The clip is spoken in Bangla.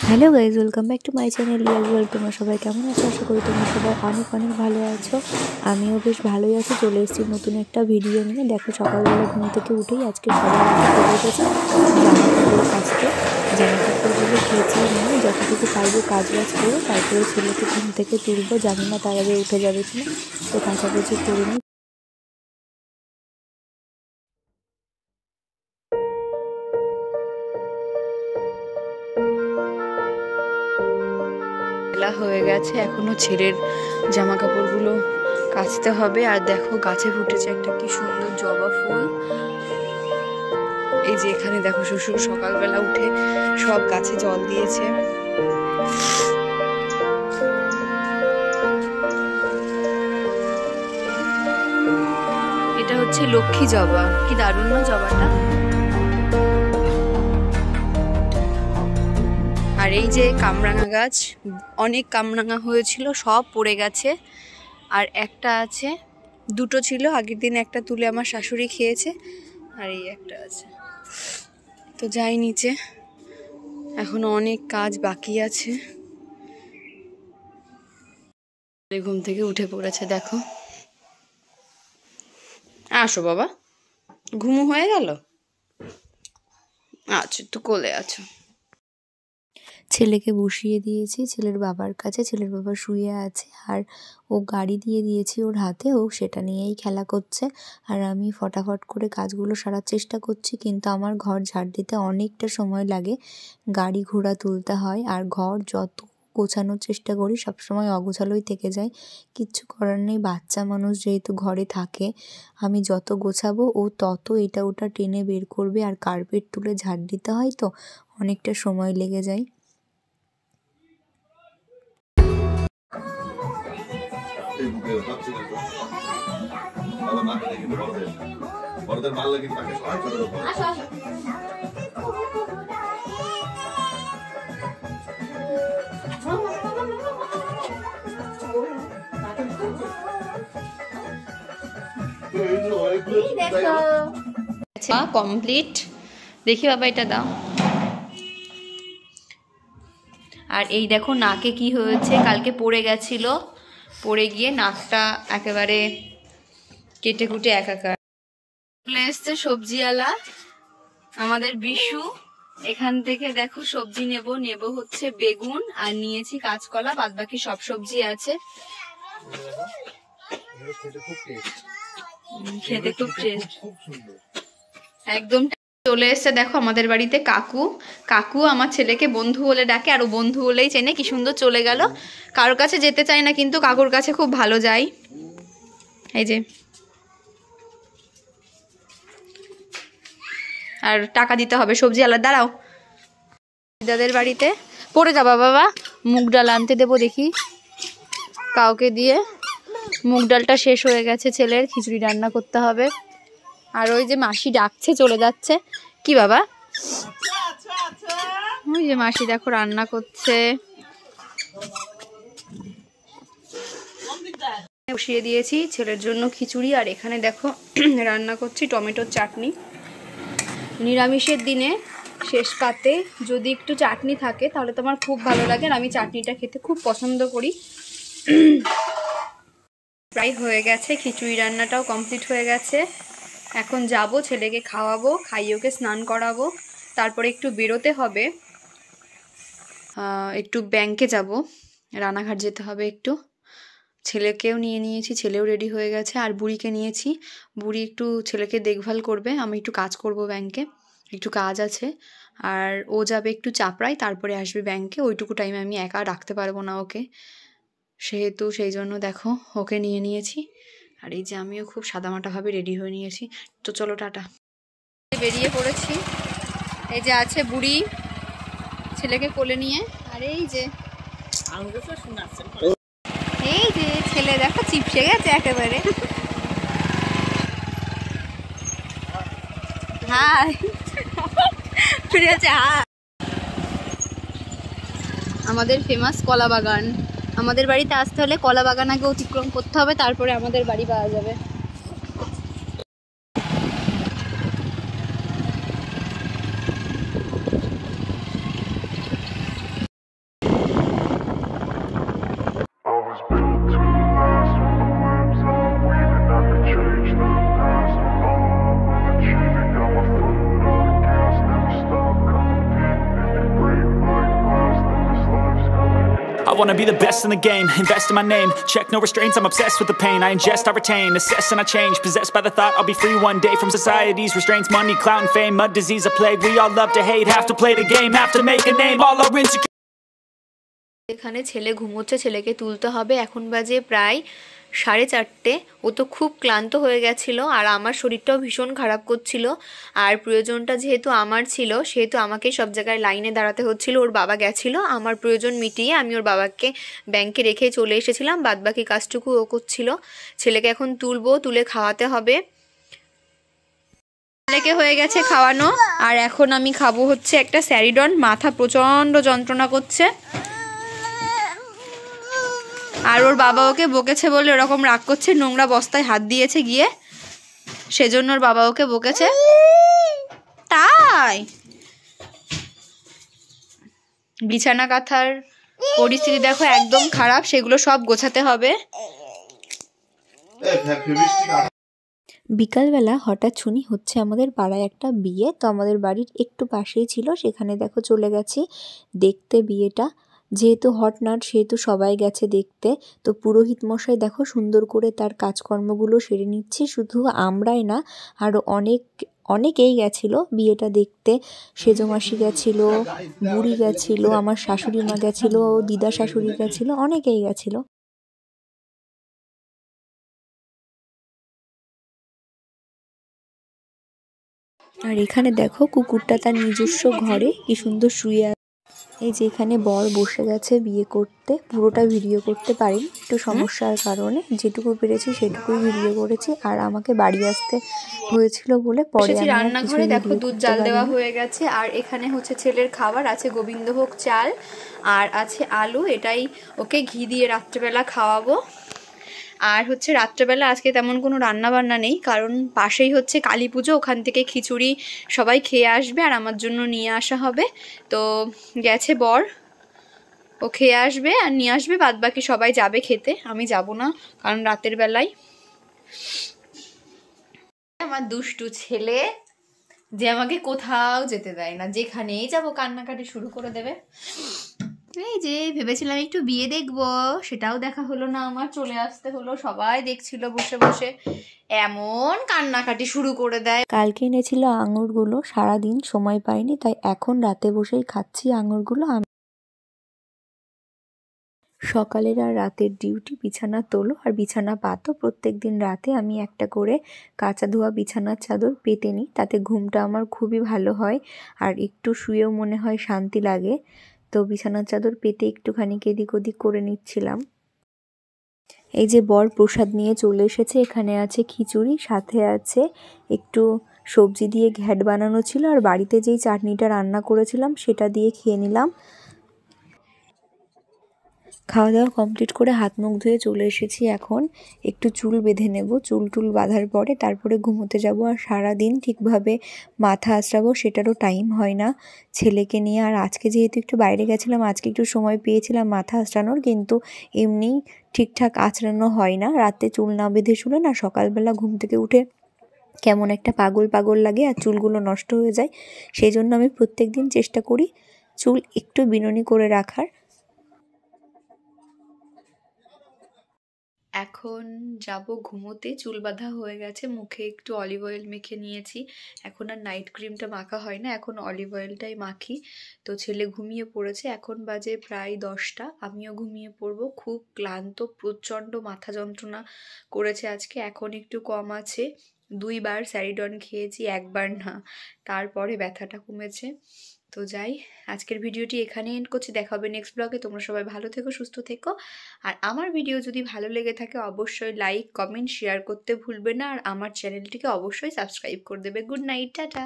Hello guys, welcome back to my channel ইয়াজওয়েল। তোমরা সবাই কেমন আছো? আশা করি তোমরা সবাই অনেক অনেক ভালো আছো। আমিও বেশ ভালোই আছি। চলে এসেছি নতুন একটা ভিডিও নিয়ে। দেখো, সকালবেলা ঘুম থেকে উঠেই আজকে সবার আগে চলে এসেছে জামা কাপড় কাচতে। জামা কাপড়গুলো কেচে নিয়ে যতটুকু পারবো কাজ বাজ করে তারপরে ছেলেকে ঘুম থেকে তুলবো। জানি না তার আগে উঠে যাবে কিনা, তো কাছাকাছি করে নিই। বেলা হয়ে গেছে, এখনো ছেলের জামা কাপড়গুলো কাচতে হবে। আর দেখো, গাছে ফুটেছে একটা কি সুন্দর জবা ফুল। এই যে এখানে দেখো, শ্বশুর সকালবেলা উঠে সব গাছে জল দিয়েছে। এটা হচ্ছে লক্ষ্মী জবা, কি দারুণ না জবাটা। আর এই যে কামরাঙা গাছ, অনেক কামরাঙা হয়েছিল, সব পড়ে গেছে। আর একটা আছে, দুটো ছিল, আগের দিন একটা তুলে আমার শাশুড়ি খেয়েছে। আর এই একটা আছে। তো যাই নিচে, এখনো অনেক কাজ বাকি আছে। ঘুম থেকে উঠে পড়েছে, দেখো। আসো বাবা, ঘুমু হয়ে গেল? আচ্ছা, তো কোলে আছো। ছেলেকে বসিয়ে দিয়েছি ছেলের বাবার কাছে। ছেলের বাবা শুয়ে আছে, আর ও গাড়ি দিয়ে দিয়েছি ওর হাতে, ও সেটা নিয়েই খেলা করছে। আর আমি ফটাফট করে কাজগুলো সারার চেষ্টা করছি, কিন্তু আমার ঘর ঝাড় দিতে অনেকটা সময় লাগে। গাড়ি ঘোড়া তুলতে হয়, আর ঘর যত গোছানোর চেষ্টা করি সবসময় অগোছালোই থেকে যায়। কিচ্ছু করার নেই, বাচ্চা মানুষ যেহেতু ঘরে থাকে, আমি যত গোছাবো ও তত এটা ওটা টেনে বের করবে। আর কার্পেট তুলে ঝাড় দিতে হয়, তো অনেকটা সময় লেগে যায়। কমপ্লিট, দেখি বাবা এটা দাও। আর এই দেখো, নাকে কি হয়েছে, কালকে পড়ে গেছিল, পড়ে গিয়ে নাকটা একেবারে কেটে কুটে একাকার। চলে এসছে সবজিওয়ালা আমাদের বিশু। এখান থেকে দেখো সবজি নেব হচ্ছে বেগুন, আর নিয়েছি কাঁচকলা, বাদ বাকি সব সবজি আছে। খেতে খুব টেস্ট, একদম। চলে এসছে দেখো আমাদের বাড়িতে কাকু আমার ছেলেকে বন্ধু বলে ডাকে, আর ও বন্ধু বলেই চেনে। কি সুন্দর চলে গেল, কারোর কাছে যেতে চায় না, কিন্তু কাকুর কাছে খুব ভালো যায়। এই যে, আর টাকা দিতে হবে সবজি আলাদা। দাঁড়াও, দাদের বাড়িতে পড়ে যাবা বাবা, মুগ ডাল আনতে দেবো দেখি কাউকে দিয়ে। মুগ ডালটা শেষ হয়ে গেছে, ছেলের খিচুড়ি রান্না করতে হবে। আর ওই যে মাসি ডাকছে, চলে যাচ্ছে। কি বাবা? ওই যে মাসি দেখো রান্না করছে। বসিয়ে দিয়েছি ছেলের জন্য খিচুড়ি, আর এখানে দেখো রান্না করছি টমেটোর চাটনি। নিরামিষের দিনে শেষ পাতে যদি একটু চাটনি থাকে তাহলে তো আমার খুব ভালো লাগে, আর আমি চাটনিটা খেতে খুব পছন্দ করি। প্রায় হয়ে গেছে, খিচুড়ি রান্নাটাও কমপ্লিট হয়ে গেছে। এখন যাব, ছেলেকে খাওয়াবো, খাইয়ে ওকে স্নান করাবো, তারপরে একটু বেরোতে হবে, একটু ব্যাংকে যাব, রানাঘাট যেতে হবে একটু। ছেলেকেও নিয়ে নিয়েছি, ছেলেও রেডি হয়ে গেছে। আর বুড়িকে নিয়েছি, বুড়ি একটু ছেলেকে দেখভাল করবে, আমি একটু কাজ করব ব্যাংকে, একটু কাজ আছে। আর ও যাবে একটু চাপড়ায়, তারপরে আসবে ব্যাংকে। ওইটুকু টাইমে আমি একা রাখতে পারবো না ওকে, সেহেতু সেই জন্য দেখো ওকে নিয়ে নিয়েছি। আর এই যে আমিও খুব সাদামাটাভাবে রেডি হয়ে নিয়েছি। তো চলো, টাটা। বেরিয়ে পড়েছি। এই যে আছে বুড়ি ছেলেকে কোলে নিয়ে, আর এই যে ছেলে দেখো চিপসে গেছে একেবারে। হাই, আমাদের ফেমাস কলা বাগান। আমাদের বাড়িতে আসতে হলে কলা বাগান আগে অতিক্রম করতে হবে, তারপরে আমাদের বাড়ি পাওয়া যাবে। I wanna be the best in the game, invest in my name. Check no restraints, I'm obsessed with the pain. I ingest, I retain, assess and I change. Possessed by the thought I'll be free one day from society's restraints. Money, clout and fame, a disease, a plague. We all love to hate, have to play the game, have to make a name. All our insecure. এখানে ছেলে ঘুমোচ্ছে, ছেলেকে তুলতে হবে। এখন বাজে প্রায় 4:30। ও তো খুব ক্লান্ত হয়ে গেছিল আর আমার শরীরটাও ভীষণ খারাপ করছিল। আর প্রয়োজনটা যেহেতু আমার ছিল সেহেতু আমাকে সব জায়গায় লাইনে দাঁড়াতে হচ্ছিল। ওর বাবা গেছিল, আমার প্রয়োজন মিটিয়ে আমি ওর বাবাকে ব্যাংকে রেখে চলে এসেছিলাম। বাদবাকি কাজটুকু ও করছিল। ছেলেকে এখন তুলবো, তুলে খাওয়াতে হবে। ছেলেকে হয়ে গেছে খাওয়ানো আর এখন আমি খাবো হচ্ছে একটা স্যারিডন। মাথা প্রচণ্ড যন্ত্রণা করছে আর ওর বাবা ওকে বকেছে বলে ওরকম রাগ করছে। নোংরা বস্তায় হাত দিয়েছে গিয়ে, সেজন্য ওর বাবা ওকে বকেছে। তাই বিছানা কাঁথার পরিস্থিতি দেখো একদম খারাপ, সেগুলো সব গোছাতে হবে। বিকালবেলা হঠাৎ শুনি হচ্ছে আমাদের পাড়ায় একটা বিয়ে। তো আমাদের বাড়ির একটু পাশেই ছিল, সেখানে দেখো চলে গেছি দেখতে বিয়েটা। যেহেতু হট নাট সেহেতু সবাই গেছে দেখতে। তো পুরোহিত মশাই দেখো সুন্দর করে তার কাজকর্মগুলো সেরে নিচ্ছে। শুধু আমরাই না, আরও অনেকেই গেছিলো বিয়েটা দেখতে। সেজো মাসি গেছিলো, বুড়ি গেছিলো, আমার শাশুড়ি মা গেছিলো, দিদা শাশুড়ি গেছিলো, অনেকেই গেছিলো। আর এখানে দেখো কুকুরটা তার নিজস্ব ঘরে কি সুন্দর শুয়ে আছে। এই যে এখানে বর বসে গেছে বিয়ে করতে। পুরোটা ভিডিও করতে পারিনি, একটু সমস্যার কারণে যেটুকু পেরেছি সেটুকুই ভিডিও করেছি। আর আমাকে বাড়ি আসতে হয়েছিল বলে পরে আমি রান্নাঘরে দেখো দুধ জাল দেওয়া হয়ে গেছে। আর এখানে হচ্ছে ছেলের খাবার আছে, গোবিন্দভোগ চাল আর আছে আলু। এটাই ওকে ঘি দিয়ে রাত্রেবেলা খাওয়াবো। আর হচ্ছে রাত্রেবেলা আজকে তেমন কোনো রান্না বান্না নেই, কারণ পাশেই হচ্ছে কালী পুজো, ওখান থেকে খিচুড়ি সবাই খেয়ে আসবে আর আমার জন্য নিয়ে আসা হবে। তো গেছে বর, ও খেয়ে আসবে আর নিয়ে আসবে, বাদ বাকি সবাই যাবে খেতে, আমি যাব না কারণ রাতের বেলায়। আমার দুষ্টু ছেলে যে আমাকে কোথাও যেতে দেয় না, যেখানেই যাব কান্নাকাটি শুরু করে দেবে। এই যে ভেবেছিলাম একটু বিয়ে দেখবো, সেটাও দেখা হলো না আমার, চলে আসতে হলো। সবাই দেখছিল বসে বসে, এমন কান্নাকাটি শুরু করে দেয়। কালকে এনেছিল আঙুরগুলো, সারাদিন সময় পাইনি, তাই এখন রাতে বসেই খাচ্ছি আঙুরগুলো। সকালের আর রাতের ডিউটি বিছানা তোলো আর বিছানা পাতো। প্রত্যেক দিন রাতে আমি একটা করে কাঁচা ধোয়া বিছানার চাদর পেতে নিই, তাতে ঘুমটা আমার খুবই ভালো হয় আর একটু শুয়েও মনে হয় শান্তি লাগে। তো বিছানার চাদর পেতে একটুখানি এদিক ওদিক করে নিচ্ছিলাম। এই যে বর প্রসাদ নিয়ে চলে এসেছে। এখানে আছে খিচুড়ি, সাথে আছে একটু সবজি দিয়ে ঘ্যাট বানানো ছিল আর বাড়িতে যেই চাটনিটা রান্না করেছিলাম সেটা দিয়ে খেয়ে নিলাম। খাওয়া দাওয়া কমপ্লিট করে হাত মুখ ধুয়ে চলে এসেছি। এখন একটু চুল বেঁধে নেব। চুল টুল বাঁধার পরে তারপরে ঘুমোতে যাব। আর সারাদিন ঠিকভাবে মাথা আঁচড়াবো সেটারও টাইম হয় না ছেলেকে নিয়ে। আর আজকে যেহেতু একটু বাইরে গেছিলাম, আজকে একটু সময় পেয়েছিলাম মাথা আঁচড়ানোর, কিন্তু এমনি ঠিকঠাক আঁচড়ানো হয় না। রাতে চুল না বেঁধে শুলে না সকালবেলা ঘুম থেকে উঠে কেমন একটা পাগল পাগল লাগে আর চুলগুলো নষ্ট হয়ে যায়। সেই জন্য আমি প্রত্যেক দিন চেষ্টা করি চুল একটু বিনুনি করে রাখার। এখন যাব ঘুমোতে। চুল বাঁধা হয়ে গেছে, মুখে একটু অলিভ অয়েল মেখে নিয়েছি। এখন আর নাইট ক্রিমটা মাখা হয় না, এখন অলিভ অয়েলটাই মাখি। তো ছেলে ঘুমিয়ে পড়েছে, এখন বাজে প্রায় 10টা। আমিও ঘুমিয়ে পড়বো। খুব ক্লান্ত, প্রচণ্ড মাথা যন্ত্রণা করেছে আজকে। এখন একটু কম আছে। 2বার স্যারিডন খেয়েছি, 1বার না, তারপরে ব্যথাটা কমেছে। তো যাই, আজকের ভিডিওটি এখানে এন্ড করছি। দেখা হবে নেক্সট ব্লগে। তোমরা সবাই ভালো থেকো, সুস্থ থেকো। আর আমার ভিডিও যদি ভালো লেগে থাকে অবশ্যই লাইক, কমেন্ট, শেয়ার করতে ভুলবে না। আর আমার চ্যানেলটিকে অবশ্যই সাবস্ক্রাইব করে দেবে। Good night, tata.